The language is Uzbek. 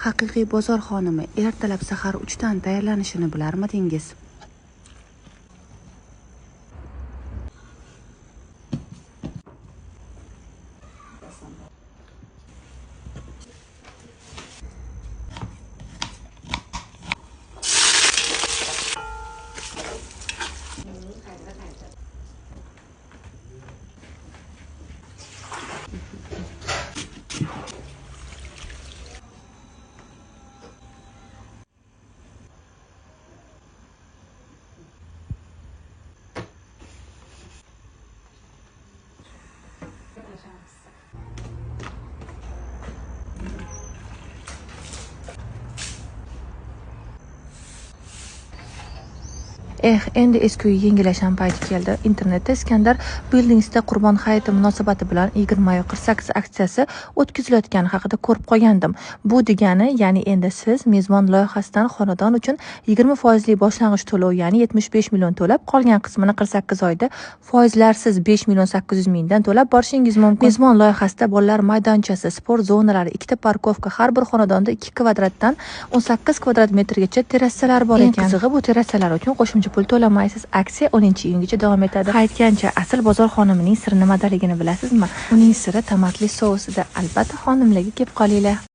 Haqiqiy bozor xonimi ertalab sahar 3 dan tayyorlanishini bilarmidingiz? Endi eski uy yengillashgan payti keldi. Internetda Iskandar Buildingsda Qurbon hayiti munosabati bilan 20-48 aksiyasi o'tkazilayotgani haqida ko'rib qolgandim. Bu degani, ya'ni endi siz mezbon loyihasidan xonadon uchun 20% boshlang'ich to'lov, ya'ni 75 million to'lab, qolgan qismini 48 oyda foizlarsiz 5 million 800 mingdan to'lab borishingiz mumkin. Mezbon loyihasida bolalar maydonchasi, sport zonalari, ikkita parkovka, har bir xonadonda 2 kvadratdan 18 kvadrat metrgacha terrasalar bor ekan. Qizig'i, bu terrasalar uchun qo'shimcha pul to'lamaysiz. Aksiya 10-iyungacha davom etadi. Aytgancha, asl bozor xonimining siri nimadaligini bilasizmi? Uning siri tomatli sousida. Albatta, xonimlarga kelib qolinglar.